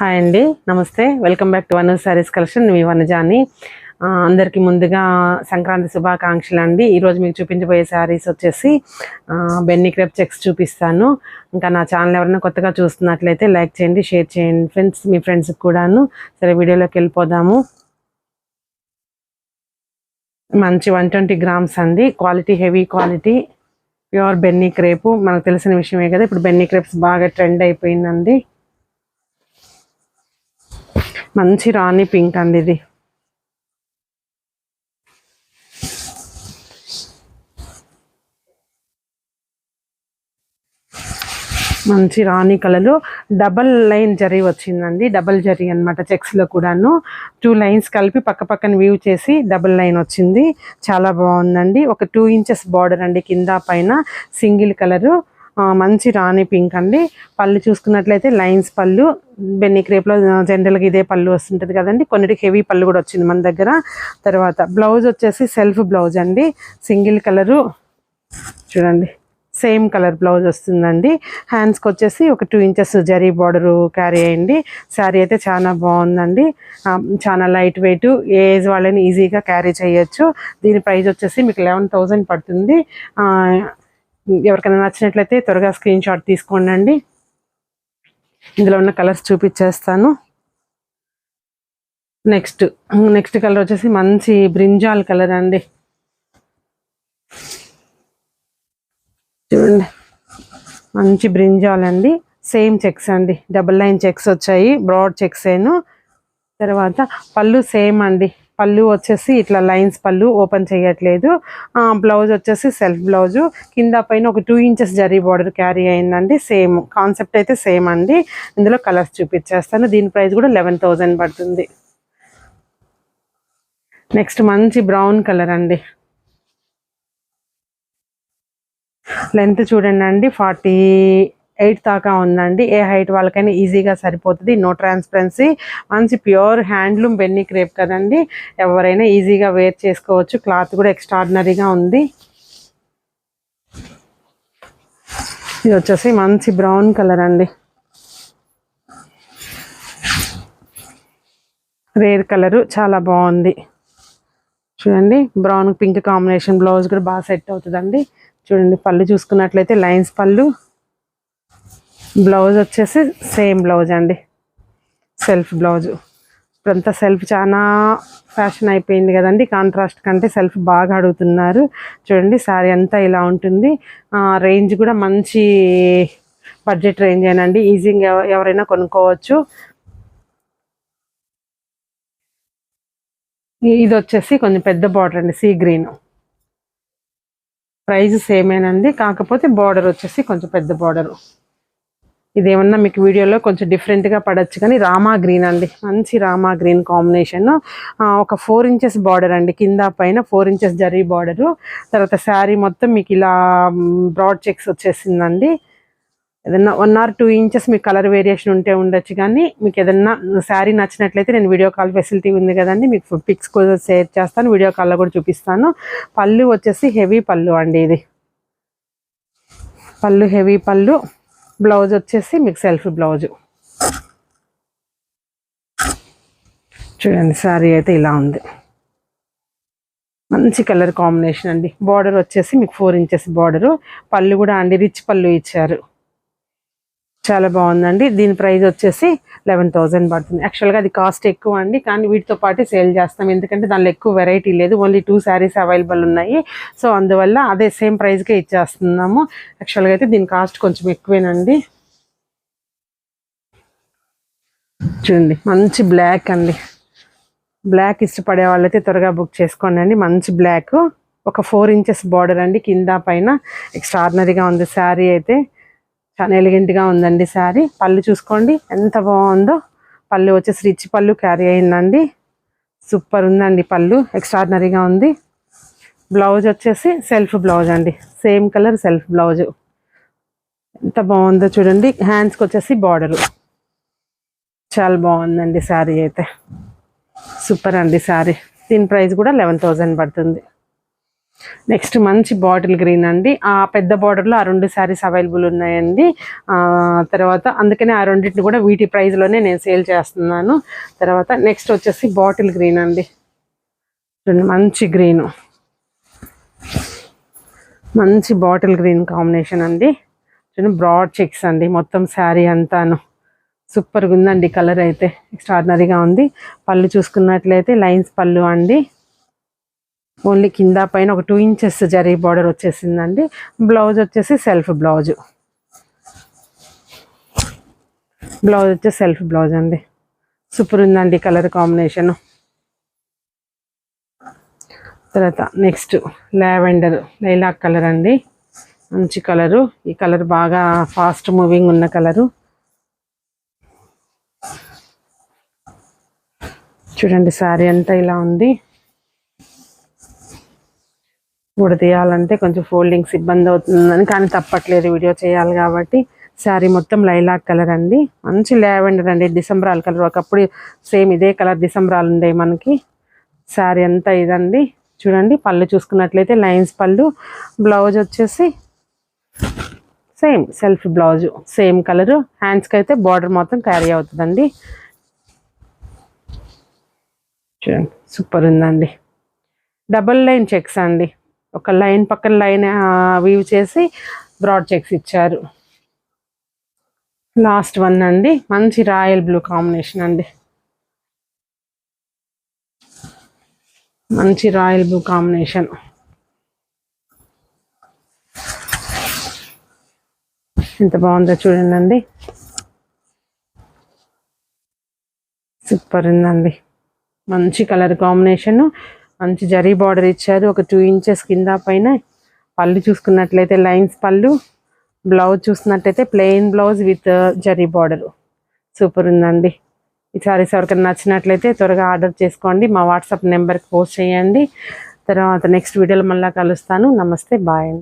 Hi అండి, నమస్తే. Welcome back to one sarees collection. మీ వనజాని. అందరికీ ముందుగా సంక్రాంతి శుభాకాంక్షలు అండి. ఈరోజు మీకు చూపించబోయే శారీస్ వచ్చేసి బెన్నీ క్రేప్ చెక్స్ చూపిస్తాను. ఇంకా నా ఛానల్ ఎవరైనా కొత్తగా చూస్తున్నట్లయితే లైక్ చేయండి, షేర్ చేయండి ఫ్రెండ్స్, మీ ఫ్రెండ్స్కి కూడాను. సరే, వీడియోలోకి వెళ్ళిపోదాము. మంచి 120 గ్రామ్స్ అండి. క్వాలిటీ హెవీ క్వాలిటీ, ప్యూర్ బెన్నీ క్రేపు. మనకు తెలిసిన విషయమే కదా, ఇప్పుడు బెన్నీ క్రేప్స్ బాగా ట్రెండ్ అయిపోయిందండి. మంచి రాణి పింక్ అండి ఇది. మంచి రాణి కలర్, డబల్ లైన్ జరీ వచ్చిందండి. డబల్ జరీ అనమాట చెక్స్లో కూడాను. 2 లైన్స్ కలిపి పక్క పక్కన వ్యూ చేసి డబల్ లైన్ వచ్చింది. చాలా బాగుందండి. ఒక 2 ఇంచెస్ బార్డర్ అండి, కింద పైన సింగిల్ కలరు. మంచి రాణి పింక్ అండి. పళ్ళు చూసుకున్నట్లయితే లైన్స్ పళ్ళు. బెన్నీ క్రేప్లో జనరల్గా ఇదే పళ్ళు వస్తుంటుంది కదండి. కొన్నిటికి హెవీ పళ్ళు కూడా వచ్చింది మన దగ్గర. తర్వాత బ్లౌజ్ వచ్చేసి సెల్ఫ్ బ్లౌజ్ అండి, సింగిల్ కలరు. చూడండి, సేమ్ కలర్ బ్లౌజ్ వస్తుందండి. హ్యాండ్స్కి వచ్చేసి ఒక 2 ఇంచెస్ జరీ బార్డరు క్యారీ అయ్యింది. శారీ అయితే చాలా బాగుందండి. చాలా లైట్ వెయిట్, ఏ ఏజ్ వాళ్ళని ఈజీగా క్యారీ చేయొచ్చు. దీని ప్రైస్ వచ్చేసి మీకు 11,000 పడుతుంది. ఎవరికైనా నచ్చినట్లయితే త్వరగా స్క్రీన్ షాట్ తీసుకోండి. ఇందులో ఉన్న కలర్స్ చూపించేస్తాను. నెక్స్ట్ కలర్ వచ్చేసి మంచి బ్రింజాల్ కలర్ అండి. చూడండి, మంచి బ్రింజాల్ అండి. సేమ్ చెక్స్ అండి, డబుల్ లైన్ చెక్స్ వచ్చాయి, బ్రాడ్ చెక్స్ ఏను. తర్వాత పళ్ళు సేమ్ అండి. పళ్ళు వచ్చేసి ఇట్లా లైన్స్ పళ్ళు, ఓపెన్ చేయట్లేదు. బ్లౌజ్ వచ్చేసి సెల్ఫ్ బ్లౌజు, కింద పైన ఒక 2 ఇంచెస్ జరీ బార్డర్ క్యారీ అయిందండి. సేమ్ కాన్సెప్ట్ అయితే సేమ్ అండి. ఇందులో కలర్స్ చూపించేస్తాను. దీని ప్రైస్ కూడా 11,000 పడుతుంది. నెక్స్ట్ మంచి బ్రౌన్ కలర్ అండి. లెంత్ చూడండి అండి, 48 దాకా ఉందండి. ఏ హైట్ వాళ్ళకైనా ఈజీగా సరిపోతుంది. నో ట్రాన్స్పరెన్సీ, మంచి ప్యూర్ హ్యాండ్లూమ్ బెన్నీ క్రేప్ కదండి. ఎవరైనా ఈజీగా వేర్ చేసుకోవచ్చు. క్లాత్ కూడా ఎక్స్ట్రాడినరీగా ఉంది. ఇది వచ్చేసి మంచి బ్రౌన్ కలర్ అండి, రేర్ కలరు, చాలా బాగుంది. చూడండి, బ్రౌన్ పింక్ కాంబినేషన్. బ్లౌజ్ కూడా బాగా సెట్ అవుతుందండి. చూడండి, పళ్ళు చూసుకున్నట్లయితే లైన్స్ పళ్ళు. బ్లౌజ్ వచ్చేసి సేమ్ బ్లౌజ్ అండి, సెల్ఫ్ బ్లౌజు. ఇప్పుడంతా సెల్ఫ్ చాలా ఫ్యాషన్ అయిపోయింది కదండి. కాంట్రాస్ట్ కంటే సెల్ఫ్ బాగా అడుగుతున్నారు. చూడండి, శారీ అంతా ఇలా ఉంటుంది. రేంజ్ కూడా మంచి బడ్జెట్ రేంజ్ ఏనండి. ఈజీగా ఎవరైనా కొనుక్కోవచ్చు. ఇది వచ్చేసి కొంచెం పెద్ద బార్డర్ అండి, సీ గ్రీన్. ప్రైస్ సేమేనండి, కాకపోతే బార్డర్ వచ్చేసి కొంచెం పెద్ద బార్డరు. ఇదేమన్నా మీకు వీడియోలో కొంచెం డిఫరెంట్గా పడవచ్చు, కానీ రామా గ్రీన్ అండి, మంచి రామా గ్రీన్ కాంబినేషన్. ఒక 4 ఇంచెస్ బార్డర్ అండి, కింద పైన 4 ఇంచెస్ జరీ బార్డరు. తర్వాత శారీ మొత్తం మీకు ఇలా బ్రాడ్ చెక్స్ వచ్చేసిందండి. ఏదన్నా 1 or 2 ఇంచెస్ మీకు కలర్ వేరియేషన్ ఉంటే ఉండొచ్చు, కానీ మీకు ఏదన్నా శారీ నచ్చినట్లయితే నేను వీడియో కాల్ ఫెసిలిటీ ఉంది కదండి, మీకు పిక్స్ కూడా షేర్ చేస్తాను, వీడియో కాల్లో కూడా చూపిస్తాను. పళ్ళు వచ్చేసి హెవీ పళ్ళు అండి. ఇది పళ్ళు హెవీ పళ్ళు. బ్లౌజ్ వచ్చేసి మీకు సెల్ఫ్ బ్లౌజు. చూడండి, శారీ అయితే ఇలా ఉంది. మంచి కలర్ కాంబినేషన్ అండి. బార్డర్ వచ్చేసి మీకు 4 ఇంచెస్ బార్డరు. పళ్ళు కూడా అండి రిచ్ పళ్ళు ఇచ్చారు, చాలా బాగుందండి. దీని ప్రైస్ వచ్చేసి 11,000 పడుతుంది. యాక్చువల్గా అది కాస్ట్ ఎక్కువ అండి, కానీ వీటితో పాటు సేల్ చేస్తాం, ఎందుకంటే దానిలో ఎక్కువ వెరైటీ లేదు. ఓన్లీ 2 శారీస్ అవైలబుల్ ఉన్నాయి. సో అందువల్ల అదే సేమ్ ప్రైస్కే ఇచ్చేస్తున్నాము. యాక్చువల్గా అయితే దీని కాస్ట్ కొంచెం ఎక్కువేనండి. చూడండి, మంచి బ్లాక్ అండి. బ్లాక్ ఇష్టపడే వాళ్ళైతే త్వరగా బుక్ చేసుకోండి అండి. మంచి బ్లాక్, ఒక 4 ఇంచెస్ బార్డర్ అండి, కింద పైన. ఎక్స్ట్రాడినరీగా ఉంది శారీ అయితే, చాలా ఎలిగెంట్గా ఉందండి శారీ. పళ్ళు చూసుకోండి ఎంత బాగుందో. పళ్ళు వచ్చేసి రిచ్ పళ్ళు క్యారీ అయిందండి. సూపర్ ఉందండి పళ్ళు, ఎక్స్ట్రాడినరీగా ఉంది. బ్లౌజ్ వచ్చేసి సెల్ఫ్ బ్లౌజ్ అండి, సేమ్ కలర్ సెల్ఫ్ బ్లౌజు. ఎంత బాగుందో చూడండి. హ్యాండ్స్కి వచ్చేసి బార్డరు. చాలా బాగుందండి శారీ అయితే, సూపర్ అండి శారీ. దీని ప్రైస్ కూడా 11,000 పడుతుంది. నెక్స్ట్ మంచి బాటిల్ గ్రీన్ అండి. ఆ పెద్ద బార్డర్లో ఆ 2 శారీస్ అవైలబుల్ ఉన్నాయండి. తర్వాత అందుకనే ఆ రెండింటిని కూడా వీటి ప్రైస్లోనే నేను సేల్ చేస్తున్నాను. తర్వాత నెక్స్ట్ వచ్చేసి బాటిల్ గ్రీన్ అండి. మంచి గ్రీను, మంచి బాటిల్ గ్రీన్ కాంబినేషన్ అండి. బ్రాడ్ చెక్స్ అండి మొత్తం శారీ అంతాను. సూపర్గా ఉందండి. కలర్ అయితే ఎక్స్ట్రాడినరీగా ఉంది. పళ్ళు చూసుకున్నట్లయితే లైన్స్ పళ్ళు అండి. ఓన్లీ కింద పైన ఒక 2 ఇంచెస్ జరీ బార్డర్ వచ్చేసిందండి. బ్లౌజ్ వచ్చేసి సెల్ఫ్ బ్లౌజ్. వచ్చేసి సెల్ఫ్ బ్లౌజ్ అండి. సూపర్ ఉందండి కలర్ కాంబినేషన్. తర్వాత నెక్స్ట్ లావెండర్ లైలాక్ కలర్ అండి. మంచి కలరు. ఈ కలర్ బాగా ఫాస్ట్ మూవింగ్ ఉన్న కలరు. చూడండి శారీ అంతా ఇలా ఉంది. కూడా తీయాలంటే కొంచెం ఫోల్డింగ్స్ ఇబ్బంది అవుతుందని, కానీ తప్పట్లేదు వీడియో చేయాలి కాబట్టి. శారీ మొత్తం లైలాక్ కలర్ అండి. మంచి లావెండర్ అండి, డిసెంబరాల్ కలర్. ఒకప్పుడు సేమ్ ఇదే కలర్ డిసెంబరాల్ ఉండే మనకి. శారీ అంతా ఇదండి. చూడండి పళ్ళు చూసుకున్నట్లయితే లైన్స్ పళ్ళు. బ్లౌజ్ వచ్చేసి same self blouse, same colour. హ్యాండ్స్కి అయితే బార్డర్ మొత్తం క్యారీ అవుతుందండి. చూడండి సూపర్ ఉందండి. డబల్ లైన్ చెక్స్ అండి. ఒక లైన్ పక్కన లైన్ వీవ్ చేసి బ్రాడ్ చెక్స్ ఇచ్చారు. లాస్ట్ వన్ అండి. మంచి రాయల్ బ్లూ కాంబినేషన్ అండి. మంచి రాయల్ బ్లూ కాంబినేషన్. ఎంత బాగుందో చూడండి. సూపర్ ఉందండి. మంచి కలర్ కాంబినేషన్. మంచి జరీ బార్డర్ ఇచ్చారు. ఒక 2 ఇంచెస్ కింద పైన. పళ్ళు చూసుకున్నట్లయితే లైన్స్ పళ్ళు. బ్లౌజ్ చూసినట్టయితే plain blouse with zari border. Super ఉందండి. ఈ సారీస్ ఎవరికైనా నచ్చినట్లయితే త్వరగా ఆర్డర్ చేసుకోండి. మా వాట్సాప్ నెంబర్కి పోస్ట్ చేయండి. తర్వాత నెక్స్ట్ వీడియోలో మళ్ళీ కలుస్తాను. నమస్తే, బాయ్.